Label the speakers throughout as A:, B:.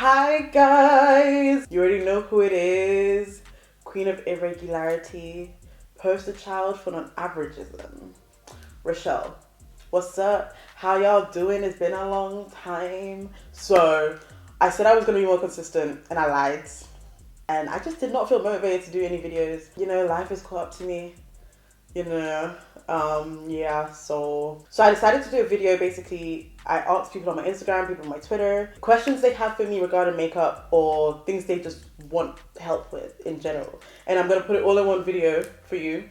A: Hi guys! You already know who it is. Queen of irregularity, poster child for non-averagism. Rochelle, what's up? How y'all doing? It's been a long time. So, I said I was going to be more consistent and I lied. And I just did not feel motivated to do any videos. You know, life has caught up to me. You know, yeah, so I decided to do a video. Basically, I asked people on my Instagram, people on my Twitter, questions they have for me regarding makeup or things they just want help with in general. And I'm gonna put it all in one video for you,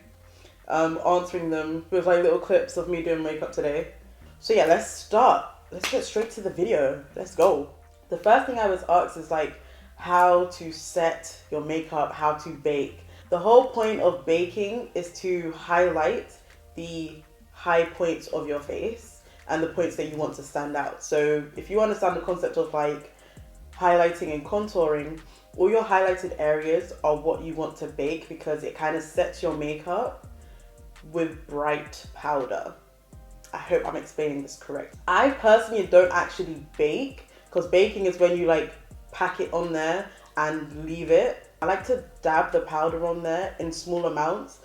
A: answering them with like little clips of me doing makeup today. So yeah, let's start. Let's get straight to the video. Let's go. The first thing I was asked is like how to set your makeup, how to bake. The whole point of baking is to highlight the high points of your face and the points that you want to stand out. So if you understand the concept of like highlighting and contouring, all your highlighted areas are what you want to bake because it kind of sets your makeup with bright powder. I hope I'm explaining this correct. I personally don't actually bake because baking is when you like pack it on there and leave it. I like to dab the powder on there in small amounts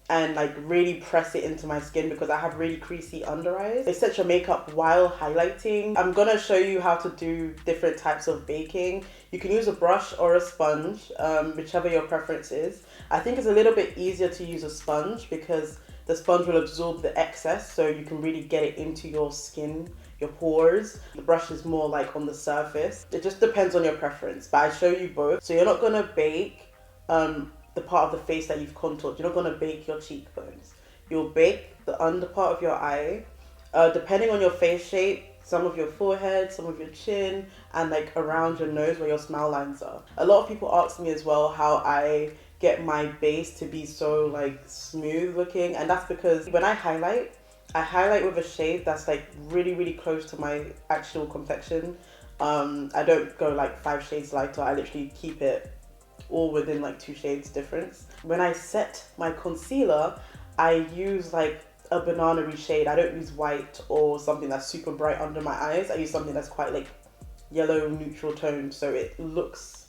A: and like really press it into my skin because I have really creasy under eyes. It sets your makeup while highlighting. I'm gonna show you how to do different types of baking. You can use a brush or a sponge, whichever your preference is. I think it's a little bit easier to use a sponge because the sponge will absorb the excess so you can really get it into your skin, your pores. The brush is more like on the surface. It just depends on your preference, but I show you both. So you're not gonna bake the part of the face that you've contoured. You're not gonna bake your cheekbones. You'll bake the under part of your eye, depending on your face shape, some of your forehead, some of your chin, and like around your nose where your smile lines are. A lot of people ask me as well how I get my base to be so like smooth looking, and that's because when I highlight with a shade that's like really close to my actual complexion. I don't go like 5 shades lighter. I literally keep it all within like 2 shades difference. When I set my concealer, I use like a banana-y shade. I don't use white or something that's super bright under my eyes. I use something that's quite like yellow neutral tone, so it looks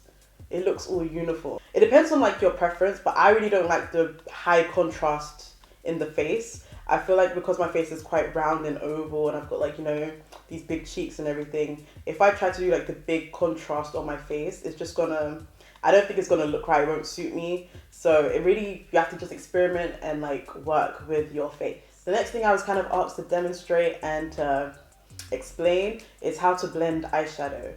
A: all uniform. It depends on like your preference, but I really don't like the high contrast in the face. I feel like because my face is quite round and oval and I've got like, you know, these big cheeks and everything, if I try to do like the big contrast on my face, it's just gonna, I don't think it's gonna look right. It won't suit me. So it really, you have to just experiment and like work with your face. The next thing I was kind of asked to demonstrate and to explain is how to blend eyeshadow.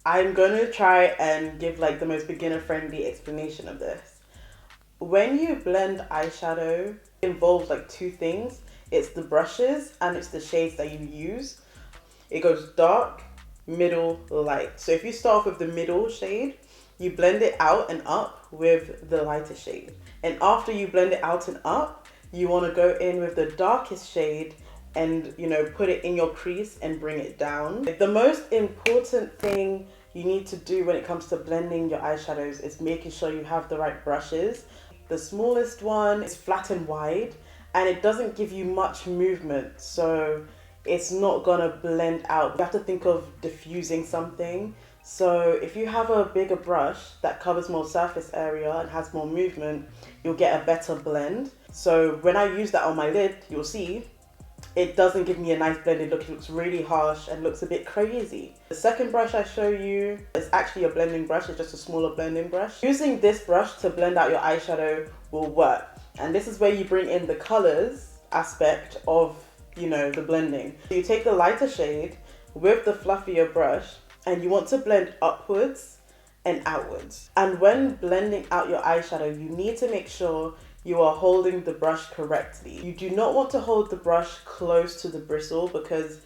A: I'm going to try and give like the most beginner friendly explanation of this. When you blend eyeshadow, it involves like 2 things. It's the brushes and it's the shades that you use. It goes dark, middle, light. So if you start off with the middle shade, you blend it out and up with the lighter shade. And after you blend it out and up, you want to go in with the darkest shade and, you know, put it in your crease and bring it down. The most important thing you need to do when it comes to blending your eyeshadows is making sure you have the right brushes. The smallest one is flat and wide and it doesn't give you much movement, so it's not gonna blend out. You have to think of diffusing something. So if you have a bigger brush that covers more surface area and has more movement, you'll get a better blend. So when I use that on my lid, you'll see it doesn't give me a nice blended look. It looks really harsh and looks a bit crazy. The second brush I show you is actually a blending brush. It's just a smaller blending brush. Using this brush to blend out your eyeshadow will work. And this is where you bring in the colors aspect of, you know, the blending. So you take the lighter shade with the fluffier brush and you want to blend upwards and outwards. And when blending out your eyeshadow, you need to make sure you are holding the brush correctly. You do not want to hold the brush close to the bristle because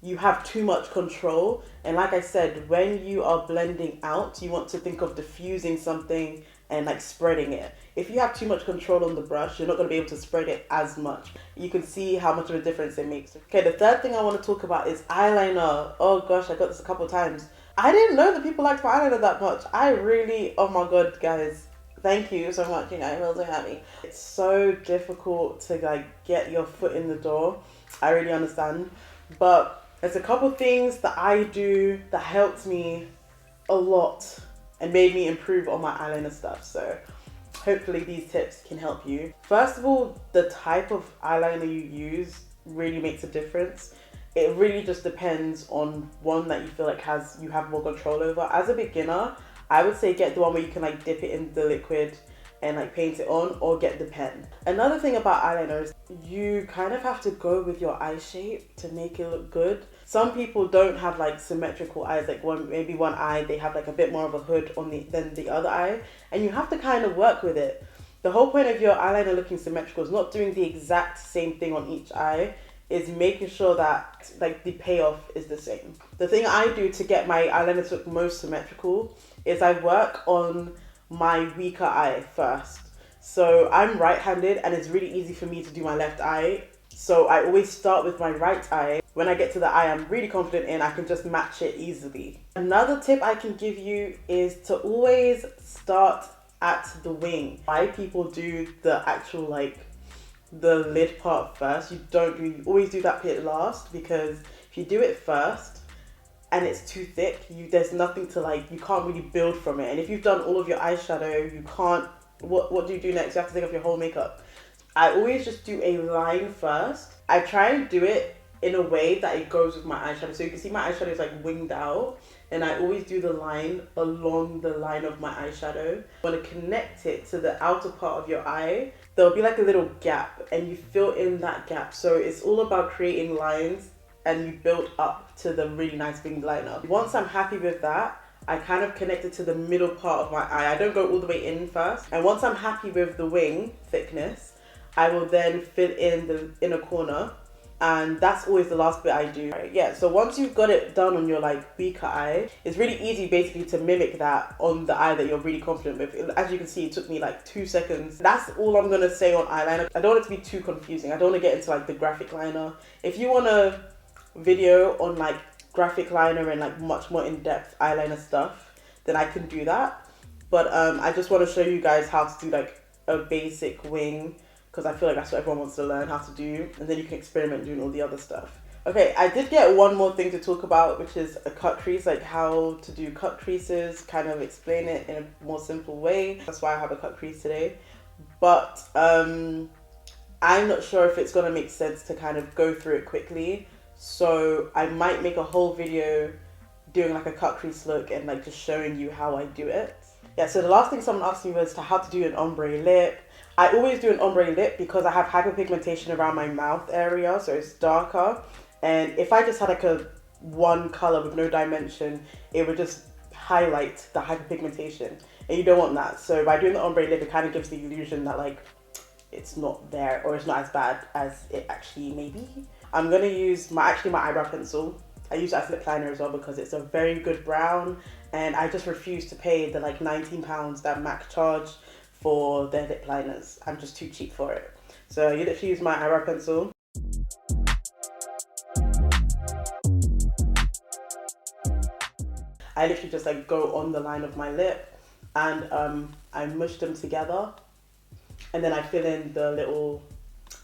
A: you have too much control. And like I said, when you are blending out, you want to think of diffusing something and like spreading it. If you have too much control on the brush, you're not going to be able to spread it as much. You can see how much of a difference it makes. Okay, the third thing I want to talk about is eyeliner. Oh gosh, I got this a couple of times. I didn't know that people liked my eyeliner that much. I really, oh my god, guys. Thank you so much, you know, I'm so happy. It's so difficult to like get your foot in the door. I really understand. But there's a couple things that I do that helps me a lot and made me improve on my eyeliner stuff. So hopefully these tips can help you. First of all, the type of eyeliner you use really makes a difference. It really just depends on one that you feel like you have more control over. As a beginner, I would say get the one where you can like dip it in the liquid and like paint it on, or get the pen. Another thing about eyeliner is you kind of have to go with your eye shape to make it look good. Some people don't have like symmetrical eyes, like maybe one eye they have like a bit more of a hood on than the other eye, and you have to kind of work with it. The whole point of your eyeliner looking symmetrical is not doing the exact same thing on each eye, is making sure that like the payoff is the same. The thing I do to get my eyeliner to look most symmetrical is I work on my weaker eye first. So I'm right-handed and it's really easy for me to do my left eye. So I always start with my right eye. When I get to the eye I'm really confident in, I can just match it easily. Another tip I can give you is to always start at the wing. Why people do the actual like the lid part first, you always do that bit last, because if you do it first and it's too thick, there's nothing to like, you can't really build from it. And if you've done all of your eyeshadow, you can't, what do you do next? You have to take off your whole makeup. I always just do a line first. I try and do it in a way that it goes with my eyeshadow. So you can see my eyeshadow is like winged out, and I always do the line along the line of my eyeshadow. You want to connect it to the outer part of your eye. There'll be like a little gap and you fill in that gap. So it's all about creating lines and you build up to the really nice winged liner. Once I'm happy with that, I kind of connect it to the middle part of my eye. I don't go all the way in first. And once I'm happy with the wing thickness, I will then fill in the inner corner. And that's always the last bit I do. Right, yeah, so once you've got it done on your like weaker eye, it's really easy basically to mimic that on the eye that you're really confident with. As you can see, it took me like 2 seconds. That's all I'm gonna say on eyeliner. I don't want it to be too confusing. I don't want to get into like the graphic liner. If you want a video on like graphic liner and like much more in-depth eyeliner stuff, then I can do that. But I just want to show you guys how to do like a basic wing, because I feel like that's what everyone wants to learn how to do, and then you can experiment doing all the other stuff. Okay, I did get one more thing to talk about, which is a cut crease, like how to do cut creases, kind of explain it in a more simple way. That's why I have a cut crease today. But I'm not sure if it's gonna make sense to kind of go through it quickly. So I might make a whole video doing like a cut crease look and like just showing you how I do it. Yeah, so the last thing someone asked me was how to do an ombre lip. I always do an ombre lip because I have hyperpigmentation around my mouth area, so it's darker. And if I just had like one color with no dimension, it would just highlight the hyperpigmentation. And you don't want that. So by doing the ombre lip, it kind of gives the illusion that like it's not there, or it's not as bad as it actually may be. I'm gonna use my eyebrow pencil. I use that as lip liner as well because it's a very good brown, and I just refuse to pay the like £19 that MAC charge for their lip liners. I'm just too cheap for it. So you literally use my eyebrow pencil. I literally just like go on the line of my lip, and I mush them together, and then I fill in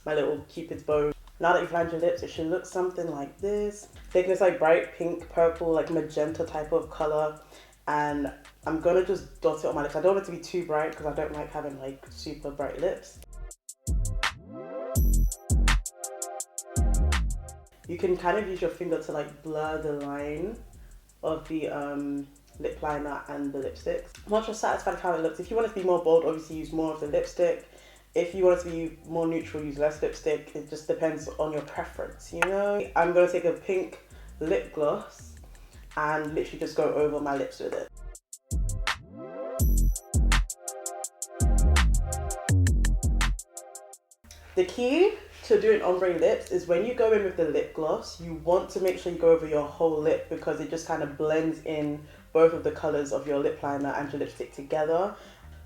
A: my little cupid's bow. Now that you've lined your lips, it should look something like this. Taking this like bright pink, purple, like magenta type of color, and I'm gonna just dot it on my lips. I don't want it to be too bright because I don't like having like super bright lips. You can kind of use your finger to like blur the line of the lip liner and the lipsticks. Once you're satisfied with how it looks, if you want it to be more bold, obviously use more of the lipstick. If you want it to be more neutral, use less lipstick. It just depends on your preference, you know? I'm gonna take a pink lip gloss and literally just go over my lips with it. The key to doing ombre lips is when you go in with the lip gloss, you want to make sure you go over your whole lip because it just kind of blends in both of the colors of your lip liner and your lipstick together.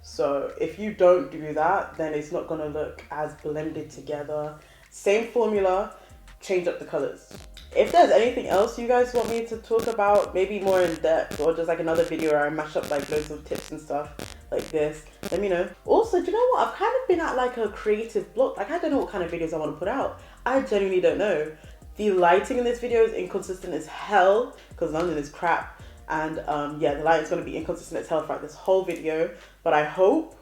A: So if you don't do that, then it's not gonna look as blended together. Same formula, change up the colors. If there's anything else you guys want me to talk about, maybe more in depth, or just like another video where I mash up like loads of tips and stuff like this, let me know. Also, do you know what? I've kind of been at like a creative block. Like I don't know what kind of videos I want to put out. I genuinely don't know. The lighting in this video is inconsistent as hell because London is crap. And yeah, the lighting's going to be inconsistent as hell throughout this whole video, but I hope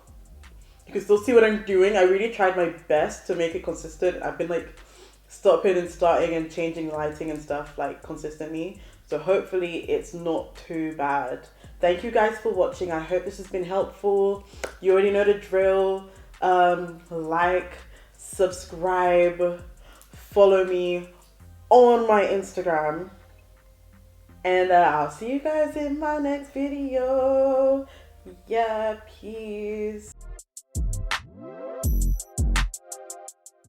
A: you can still see what I'm doing. I really tried my best to make it consistent. I've been like stopping and starting and changing lighting and stuff like consistently, so hopefully it's not too bad. Thank you guys for watching. I hope this has been helpful. You already know the drill. Like, subscribe, follow me on my Instagram, and I'll see you guys in my next video. Yeah, peace.